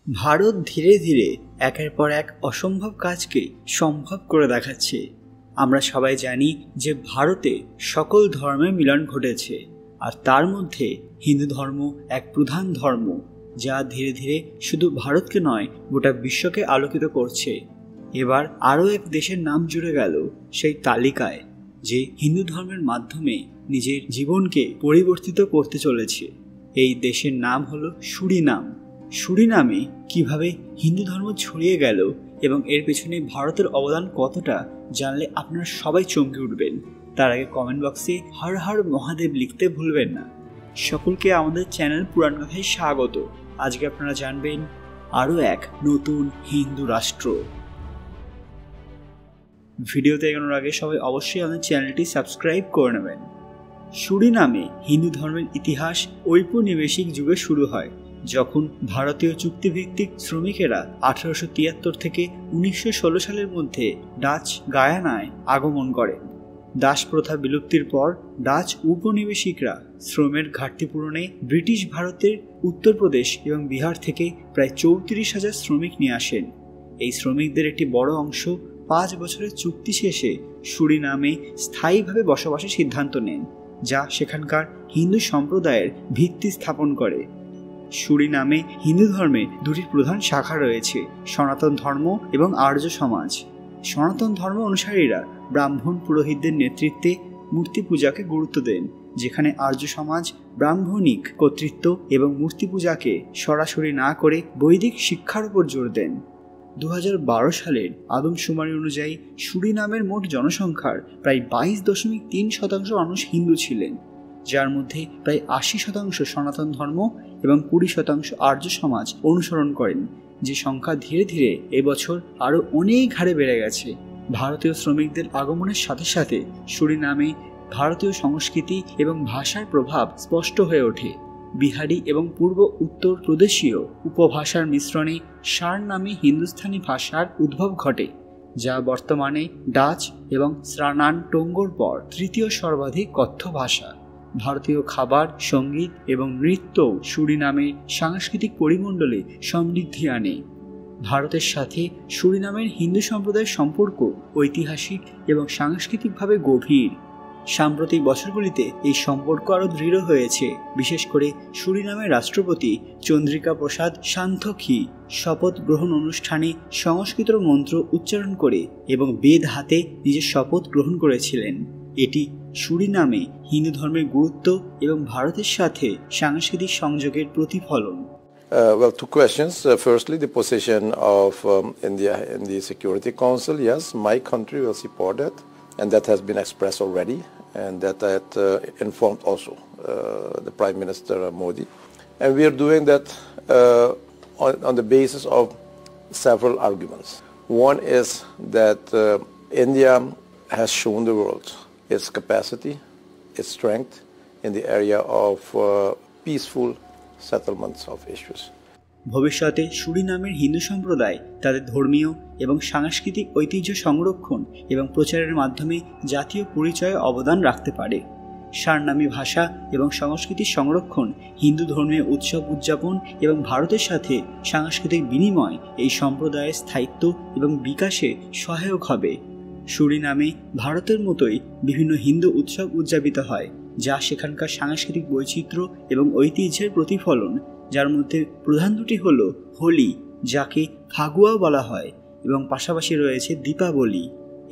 ভারত ধীরে ধীরে একের পর এক অসম্ভব কাজকে সম্ভব করে দেখাচ্ছে। আমরা সবাই জানি যে ভারতে সকল ধর্মের মিলন ঘটেছে, আর তার মধ্যে হিন্দু ধর্ম এক প্রধান ধর্ম, যা ধীরে ধীরে শুধু ভারতকে নয় গোটা বিশ্বকে আলোকিত করছে। এবার আরও এক দেশের নাম জুড়ে গেল সেই তালিকায়, যে হিন্দু ধর্মের মাধ্যমে নিজের জীবনকে পরিবর্তিত করতে চলেছে। এই দেশের নাম হলো সুরিনাম। সুরিনামে কিভাবে হিন্দু ধর্ম ছড়িয়ে গেল এবং এর পেছনে ভারতের অবদান কতটা জানলে আপনারা সবাই চমকে উঠবেন। তার আগে কমেন্ট বক্সে হর হর মহাদেব লিখতে ভুলবেন না। সকলকে আমাদের চ্যানেল পুরাণ কথায় স্বাগত। আজকে আপনারা জানবেন আরও এক নতুন হিন্দু রাষ্ট্র। ভিডিওতে এগোনোর আগে সবাই অবশ্যই আমাদের চ্যানেলটি সাবস্ক্রাইব করে নেবেন। সুরিনামে হিন্দু ধর্মের ইতিহাস ঔপনিবেশিক যুগে শুরু হয়, যখন ভারতীয় চুক্তিভিত্তিক শ্রমিকেরা 1873 থেকে 1916 সালের মধ্যে ডাচ গায়ানায় আগমন করেন। দাস প্রথা বিলুপ্তির পর ডাচ উপনিবেশিকরা শ্রমের ঘাটতি পূরণে ব্রিটিশ ভারতের উত্তরপ্রদেশ এবং বিহার থেকে প্রায় 34,000 শ্রমিক নিয়ে আসেন। এই শ্রমিকদের একটি বড় অংশ 5 বছরের চুক্তি শেষে সুরিনামে স্থায়ীভাবে বসবাসের সিদ্ধান্ত নেন, যা সেখানকার হিন্দু সম্প্রদায়ের ভিত্তি স্থাপন করে। সুরিনামে হিন্দু ধর্মে দুটি প্রধান শাখা রয়েছে, সনাতন ধর্ম এবং আর্য সমাজ। সনাতন ধর্ম অনুসারীরা ব্রাহ্মণ পুরোহিতদের নেতৃত্বে মূর্তি পূজাকে গুরুত্ব দেন, যেখানে আর্য সমাজ ব্রাহ্মণিক কর্তৃত্ব এবং মূর্তি পূজাকে সরাসরি না করে বৈদিক শিক্ষার উপর জোর দেন। 2012 সালের আদমশুমারি অনুযায়ী সুরিনামের মোট জনসংখ্যার প্রায় 22.3% মানুষ হিন্দু ছিলেন, যার মধ্যে প্রায় 80% সনাতন ধর্ম এবং 20% আর্য সমাজ অনুসরণ করেন, যে সংখ্যা ধীরে ধীরে এবছর আরও অনেক হারে বেড়ে গেছে। ভারতীয় শ্রমিকদের আগমনের সাথে সাথে সুরিনামে ভারতীয় সংস্কৃতি এবং ভাষার প্রভাব স্পষ্ট হয়ে ওঠে। বিহারি এবং পূর্ব উত্তর প্রদেশীয় উপভাষার মিশ্রণে সার নামে হিন্দুস্থানি ভাষার উদ্ভব ঘটে, যা বর্তমানে ডাচ এবং স্রানান টোঙ্গোর পর তৃতীয় সর্বাধিক কথ্য ভাষা। ভারতীয় খাবার, সঙ্গীত এবং নৃত্য সুরিনামের সাংস্কৃতিক পরিমণ্ডলে সমৃদ্ধি আনে। ভারতের সাথে সুরিনামের হিন্দু সম্প্রদায়ের সম্পর্ক ঐতিহাসিক এবং সাংস্কৃতিকভাবে গভীর। সাম্প্রতিক বছরগুলিতে এই সম্পর্ক আরও দৃঢ় হয়েছে, বিশেষ করে সুরিনামের রাষ্ট্রপতি চন্দ্রিকা প্রসাদ সান্থোখি শপথ গ্রহণ অনুষ্ঠানে সংস্কৃত মন্ত্র উচ্চারণ করে এবং বেদ হাতে নিজের শপথ গ্রহণ করেছিলেন। এটি সুরিনামে হিন্দু ধর্মের গুরুত্ব এবং ভারতের সাথে সাংস্কৃতিক সংযোগের প্রতিফলন। Well, two questions. Firstly, the position of India in the Security Council. Yes, my country will support that, and that has been expressed already, and that informed also the Prime Minister Modi. And we are doing that on the basis of several arguments. One is that India has shown the world its capacity, its strength in the area of peaceful settlements of issues. ভবিষ্যতে সুরিনামের হিন্দু সম্প্রদায় তাদের ধর্মীয় এবং সাংস্কৃতিক ঐতিহ্য সংরক্ষণ এবং প্রচারের মাধ্যমে জাতীয় পরিচয়ে অবদান রাখতে পারে। সারনামী ভাষা এবং সংস্কৃতির সংরক্ষণ, হিন্দু ধর্মীয় উৎসব উদযাপন এবং ভারতের সাথে সাংস্কৃতিক বিনিময় এই সম্প্রদায়ের স্থায়িত্ব এবং বিকাশে সহায়ক হবে। সুরিনামে ভারতের মতোই বিভিন্ন হিন্দু উৎসব উদযাপিত হয়, যা সেখানকার সাংস্কৃতিক বৈচিত্র্য এবং ঐতিহ্যের প্রতিফলন, যার মধ্যে প্রধান দুটি হল হোলি, যাকে ফাগুয়া বলা হয়, এবং পাশাপাশি রয়েছে দীপাবলি।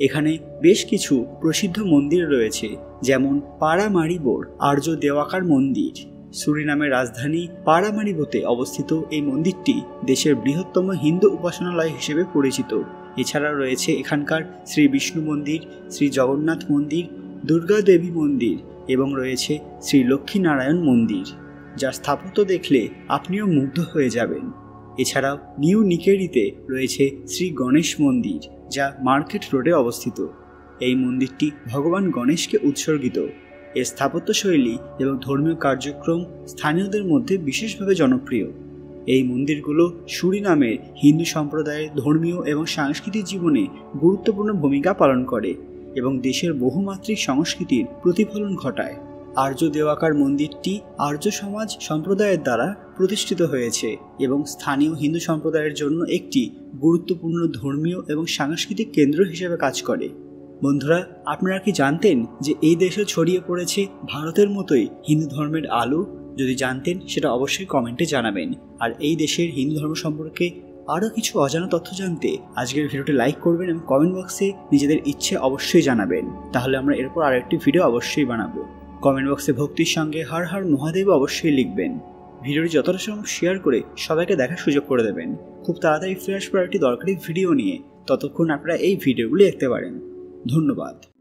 এখানে বেশ কিছু প্রসিদ্ধ মন্দির রয়েছে, যেমন পারামারিবোর আর্য দেওয়াকার মন্দির। সুরিনামের রাজধানী পারামারিবোতে অবস্থিত এই মন্দিরটি দেশের বৃহত্তম হিন্দু উপাসনালয় হিসেবে পরিচিত। এছাড়া রয়েছে এখানকার শ্রী বিষ্ণু মন্দির, শ্রী জগন্নাথ মন্দির, দুর্গা দেবী মন্দির এবং রয়েছে শ্রী লক্ষ্মীনারায়ণ মন্দির, যার স্থাপত্য দেখলে আপনিও মুগ্ধ হয়ে যাবেন। এছাড়াও নিউ নিকেরিতে রয়েছে শ্রী গণেশ মন্দির, যা মার্কেট রোডে অবস্থিত। এই মন্দিরটি ভগবান গণেশকে উৎসর্গিত। এর স্থাপত্যশৈলী এবং ধর্মীয় কার্যক্রম স্থানীয়দের মধ্যে বিশেষভাবে জনপ্রিয়। এই মন্দিরগুলো সুরিনামের হিন্দু সম্প্রদায়ের ধর্মীয় এবং সাংস্কৃতিক জীবনে গুরুত্বপূর্ণ ভূমিকা পালন করে এবং দেশের বহুমাত্রিক সংস্কৃতির প্রতিফলন ঘটায়। আর্য দেওয়াকার মন্দিরটি আর্য সমাজ সম্প্রদায়ের দ্বারা প্রতিষ্ঠিত হয়েছে এবং স্থানীয় হিন্দু সম্প্রদায়ের জন্য একটি গুরুত্বপূর্ণ ধর্মীয় এবং সাংস্কৃতিক কেন্দ্র হিসেবে কাজ করে। বন্ধুরা, আপনারা কি জানতেন যে এই দেশে ছড়িয়ে পড়েছে ভারতের মতোই হিন্দু ধর্মের আলো? যদি জানতেন সেটা অবশ্যই কমেন্টে জানাবেন। আর এই দেশের হিন্দু ধর্ম সম্পর্কে আরও কিছু অজানা তথ্য জানতে আজকের ভিডিওটি লাইক করবেন এবং কমেন্ট বক্সে নিজেদের ইচ্ছে অবশ্যই জানাবেন। তাহলে আমরা এরপর আরও একটি ভিডিও অবশ্যই বানাবো। কমেন্ট বক্সে ভক্তির সঙ্গে হর হর মহাদেব অবশ্যই লিখবেন। ভিডিওটি যতটা সম্ভব শেয়ার করে সবাইকে দেখার সুযোগ করে দেবেন। খুব তাড়াতাড়ি ফিরে আসবার একটি দরকারি ভিডিও নিয়ে, ততক্ষণ আপনারা এই ভিডিওগুলি দেখতে পারেন। ধন্যবাদ।